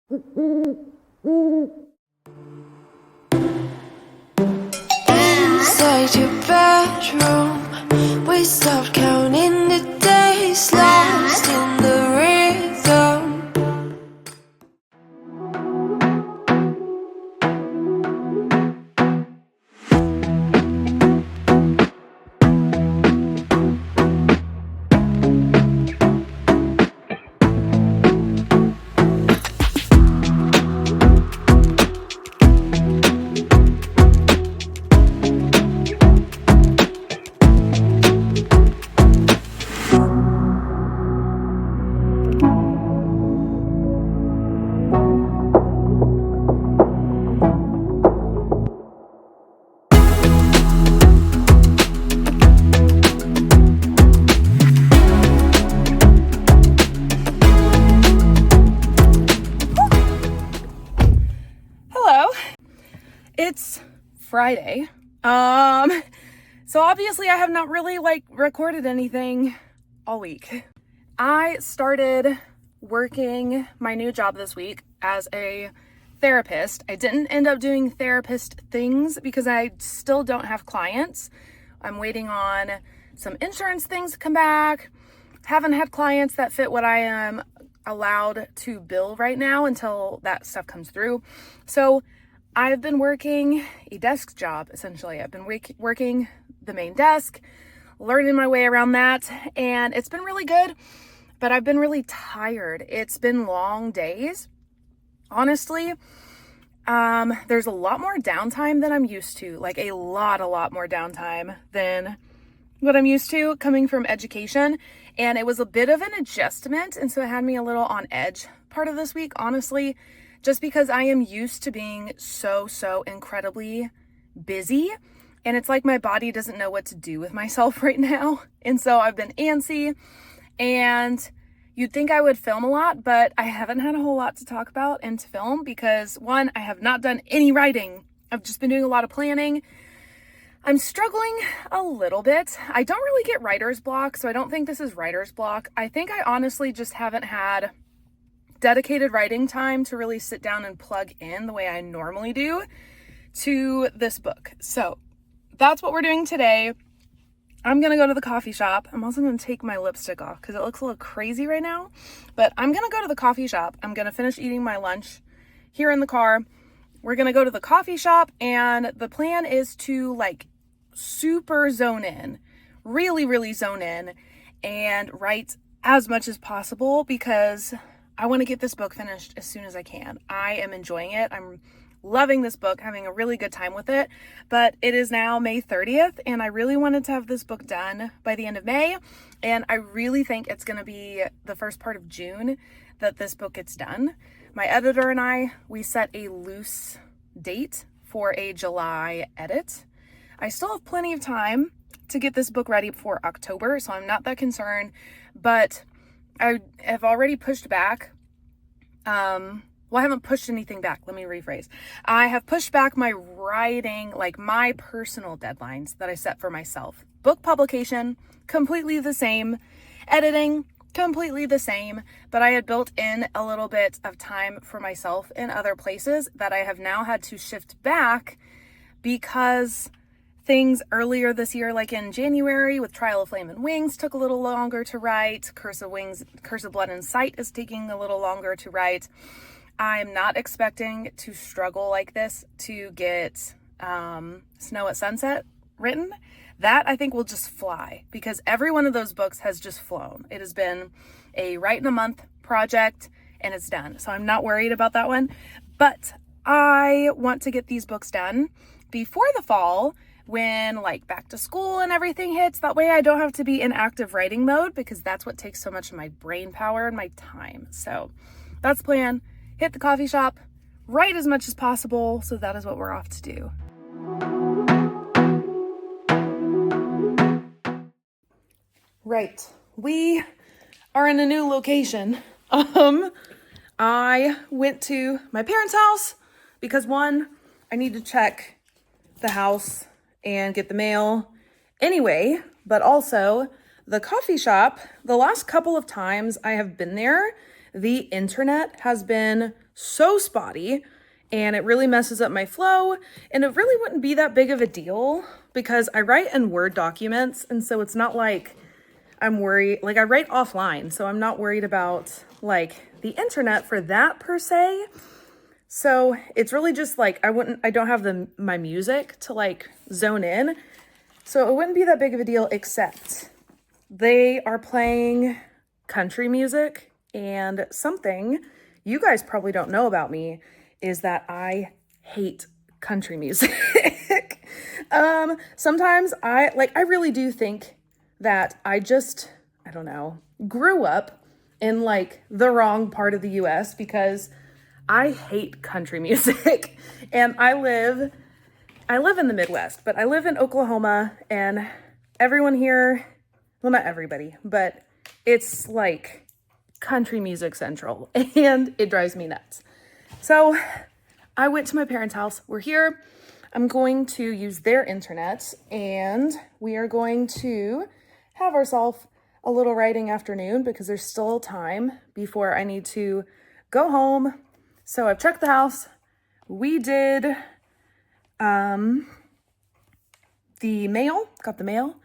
Inside your bedroom, we stopped counting the days, lost in the rhythm. It's Friday. So obviously I have not really recorded anything all week. I started working my new job this week as a therapist. I didn't end up doing therapist things because I still don't have clients. I'm waiting on some insurance things to come back. Haven't had clients that fit what I am allowed to bill right now until that stuff comes through. So I've been working a desk job, essentially. I've been working the main desk, learning my way around that, and it's been really good, but I've been really tired. It's been long days. Honestly, there's a lot more downtime than I'm used to, like a lot more downtime than what I'm used to coming from education, and it was a bit of an adjustment, and so it had me a little on edge part of this week, honestly. Just because I am used to being so incredibly busy, and it's like my body doesn't know what to do with myself right now. And so I've been antsy, and you'd think I would film a lot, but I haven't had a whole lot to talk about and to film because one, I have not done any writing. I've just been doing a lot of planning. I'm struggling a little bit. I don't really get writer's block, so I don't think this is writer's block. I think I honestly just haven't had dedicated writing time to really sit down and plug in the way I normally do to this book. So that's what we're doing today. I'm gonna go to the coffee shop. I'm also gonna take my lipstick off because it looks a little crazy right now, but I'm gonna go to the coffee shop. I'm gonna finish eating my lunch here in the car. We're gonna go to the coffee shop, and the plan is to super zone in, really zone in and write as much as possible because I want to get this book finished as soon as I can. I am enjoying it. I'm loving this book, having a really good time with it, but it is now May 30th, and I really wanted to have this book done by the end of May, and I really think it's going to be the first part of June that this book gets done. My editor and I, we set a loose date for a July edit. I still have plenty of time to get this book ready for October, so I'm not that concerned, but I have already pushed back. I haven't pushed anything back. Let me rephrase. I have pushed back my writing, my personal deadlines that I set for myself. Book publication, completely the same. Editing, completely the same. But I had built in a little bit of time for myself in other places that I have now had to shift back because things earlier this year, like in January with Trial of Flame and Wings, took a little longer to write. Curse of Blood and Sight is taking a little longer to write. I'm not expecting to struggle like this to get Snow at Sunset written. That I think will just fly because every one of those books has just flown. It has been a write in a month project and it's done. So I'm not worried about that one. But I want to get these books done before the fall, when back to school and everything hits. That way I don't have to be in active writing mode because that's what takes so much of my brain power and my time. So that's the plan. Hit the coffee shop, write as much as possible. So that is what we're off to do. Right. We are in a new location. I went to my parents' house because one, I need to check the house and get the mail anyway, but also the coffee shop. The last couple of times I have been there, the internet has been so spotty and it really messes up my flow, and it really wouldn't be that big of a deal because I write in Word documents, and so it's not like I'm worried, like I write offline, so I'm not worried about like the internet for that per se. So it's really just like I don't have my music to like zone in, so it wouldn't be that big of a deal, except they are playing country music, and something you guys probably don't know about me is that I hate country music. Sometimes I really do think that I don't know, grew up in like the wrong part of the US because I hate country music. And I live in the Midwest, but I live in Oklahoma, and everyone here, well, not everybody, but it's like country music central, and it drives me nuts. So I went to my parents' house. We're here. I'm going to use their internet, and we are going to have ourselves a little writing afternoon because there's still time before I need to go home. So I've checked the house. We did the mail, got the mail.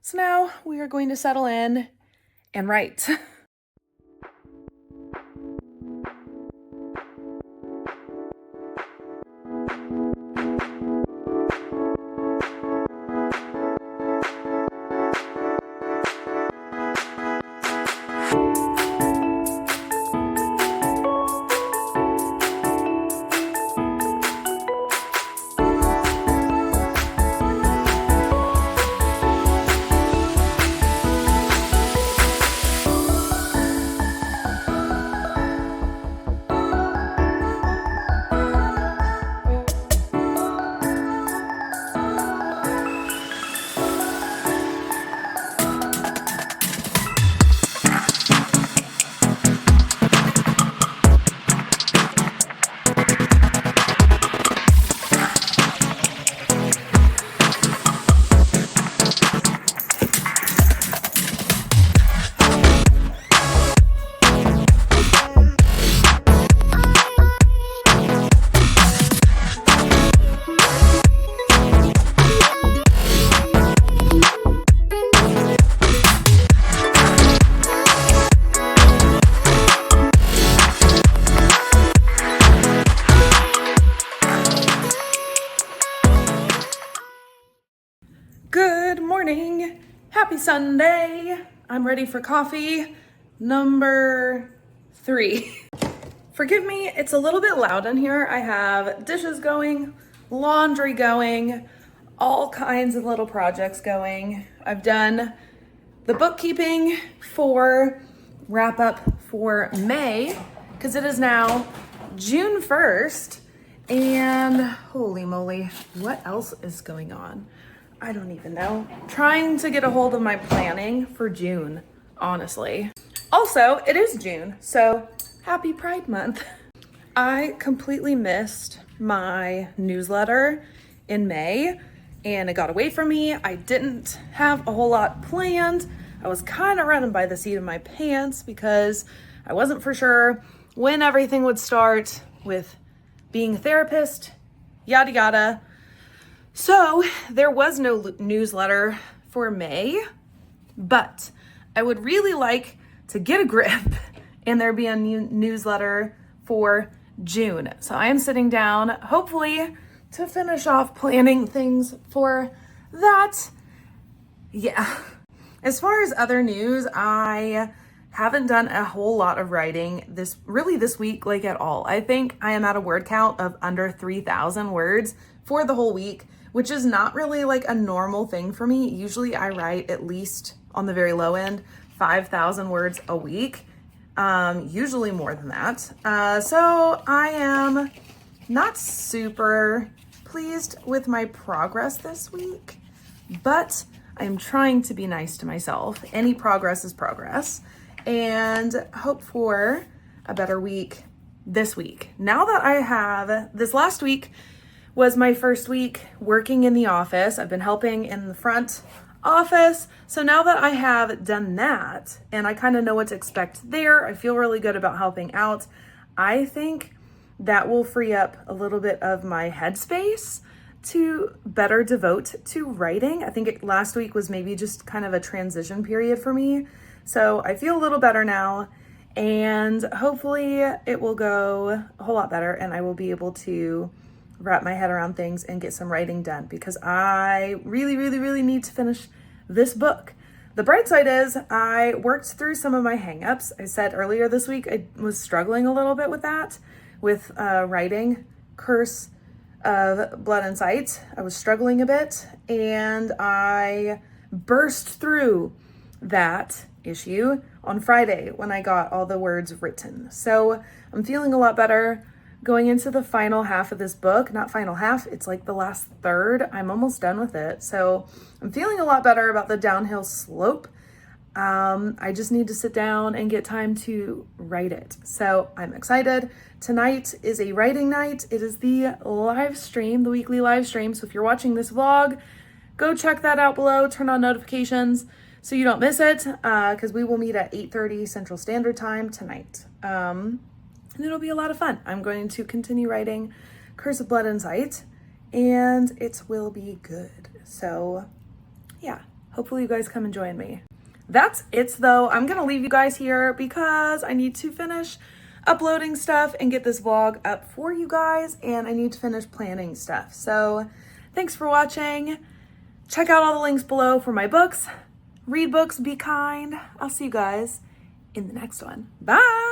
So now we are going to settle in and write. Good morning. Happy Sunday. I'm ready for coffee number 3. Forgive me, it's a little bit loud in here. I have dishes going, laundry going, all kinds of little projects going. I've done the bookkeeping for wrap up for May because it is now June 1st, and holy moly, what else is going on? I don't even know. Trying to get a hold of my planning for June, honestly. Also, it is June, so happy Pride Month. I completely missed my newsletter in May, and it got away from me. I didn't have a whole lot planned. I was kind of running by the seat of my pants because I wasn't for sure when everything would start with being a therapist, yada yada. So there was no newsletter for May, but I would really like to get a grip and there be a new newsletter for June. So I am sitting down, hopefully, to finish off planning things for that. Yeah. As far as other news, I haven't done a whole lot of writing this week, like at all. I think I am at a word count of under 3,000 words for the whole week, which is not really like a normal thing for me. Usually I write at least on the very low end, 5,000 words a week, usually more than that. So I am not super pleased with my progress this week, but I'm trying to be nice to myself. Any progress is progress, and hope for a better week this week. Now that I have, this last week was my first week working in the office. I've been helping in the front office. So now that I have done that and I kind of know what to expect there, I feel really good about helping out. I think that will free up a little bit of my headspace to better devote to writing. I think last week was maybe just kind of a transition period for me. So I feel a little better now, and hopefully it will go a whole lot better and I will be able to wrap my head around things and get some writing done, because I really, really, really need to finish this book. The bright side is I worked through some of my hangups. I said earlier this week I was struggling a little bit with that, with writing Curse of Blood and Sight. I was struggling a bit, and I burst through that issue on Friday when I got all the words written. So I'm feeling a lot better going into the final half of this book. Not final half, it's like the last third. I'm almost done with it. So I'm feeling a lot better about the downhill slope. I just need to sit down and get time to write it. So I'm excited. Tonight is a writing night. It is the live stream, the weekly live stream. So if you're watching this vlog, go check that out below. Turn on notifications so you don't miss it, because we will meet at 8:30 Central Standard Time tonight. And it'll be a lot of fun. I'm going to continue writing Curse of Blood and Sight, and it will be good. So yeah, hopefully you guys come and join me. That's it though. I'm gonna leave you guys here because I need to finish uploading stuff and get this vlog up for you guys, and I need to finish planning stuff. So thanks for watching. Check out all the links below for my books. Read books, be kind. I'll see you guys in the next one. Bye.